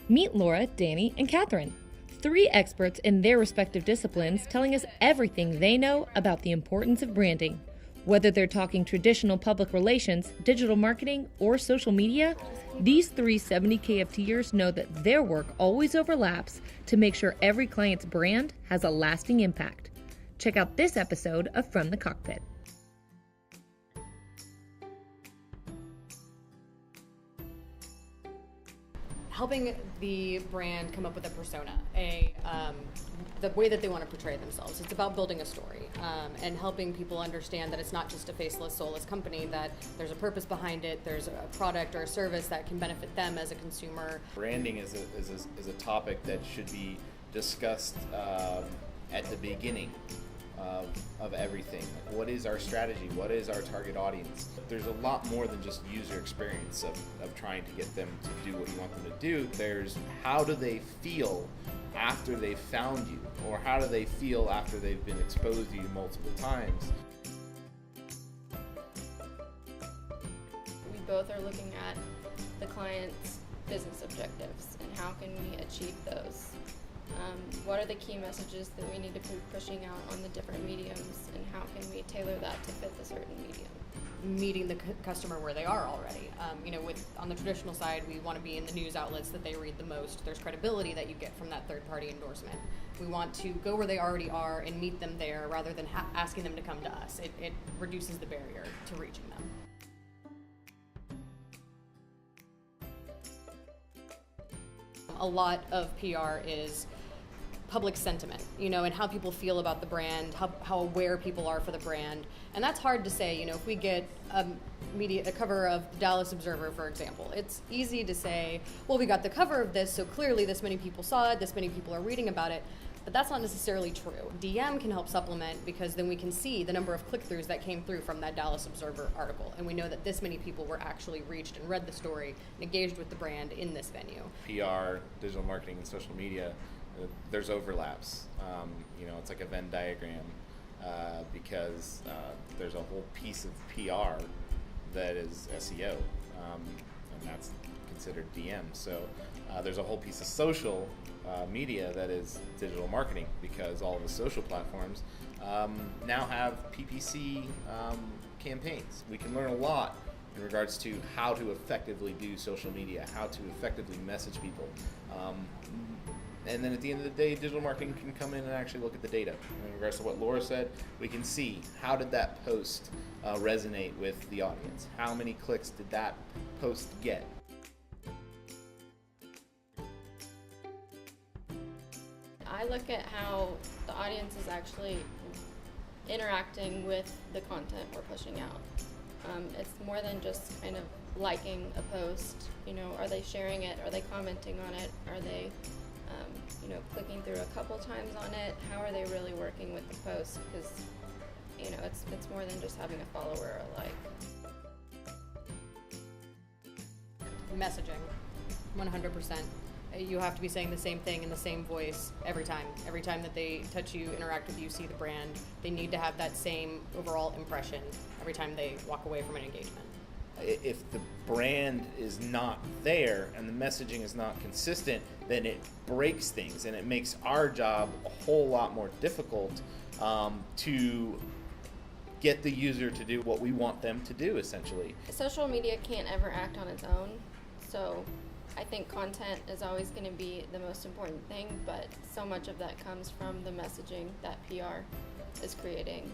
Meet Laura, Danny, and Catherine, 3 experts in their respective disciplines telling us everything they know about the importance of branding. Whether they're talking traditional public relations, digital marketing, or social media, these 3 70KFTers know that their work always overlaps to make sure every client's brand has a lasting impact. Check out this episode of From the Cockpit. Helping the brand come up with a persona, the way that they want to portray themselves. It's about building a story and helping people understand that it's not just a faceless, soulless company, that there's a purpose behind it, there's a product or a service that can benefit them as a consumer. Branding is a topic that should be discussed at the beginning of everything. Like, what is our strategy? What is our target audience? There's a lot more than just user experience of trying to get them to do what you want them to do. There's how do they feel after they've found you, or how do they feel after they've been exposed to you multiple times. We both are looking at the client's business objectives and how can we achieve those. What are the key messages that we need to be pushing out on the different mediums, and how can we tailor that to fit the certain medium? Meeting the customer where they are already. On the traditional side, we want to be in the news outlets that they read the most. There's credibility that you get from that third-party endorsement. We want to go where they already are and meet them there rather than asking them to come to us. It reduces the barrier to reaching them. A lot of PR is public sentiment, and how people feel about the brand, how aware people are for the brand. And that's hard to say, if we get a cover of the Dallas Observer, for example, it's easy to say, well, we got the cover of this, so clearly this many people saw it, this many people are reading about it. But that's not necessarily true. DM can help supplement, because then we can see the number of click-throughs that came through from that Dallas Observer article. And we know that this many people were actually reached and read the story and engaged with the brand in this venue. PR, digital marketing, and social media, there's overlaps. It's like a Venn diagram because there's a whole piece of PR that is SEO, and that's considered DM. So there's a whole piece of social media that is digital marketing, because all of the social platforms now have PPC campaigns. We can learn a lot in regards to how to effectively do social media, how to effectively message people. And then at the end of the day, digital marketing can come in and actually look at the data. In regards to what Laura said, we can see how did that post resonate with the audience? How many clicks did that post get? I look at how the audience is actually interacting with the content we're pushing out. It's more than just kind of liking a post. Are they sharing it? Are they commenting on it? Are they clicking through a couple times on it? How are they really working with the post? Because it's more than just having a follower or a like. Messaging, 100%. You have to be saying the same thing in the same voice every time. Every time that they touch you, interact with you, see the brand, they need to have that same overall impression every time they walk away from an engagement. If the brand is not there and the messaging is not consistent, then it breaks things, and it makes our job a whole lot more difficult to get the user to do what we want them to do, essentially. Social media can't ever act on its own, so I think content is always going to be the most important thing, but so much of that comes from the messaging that PR is creating.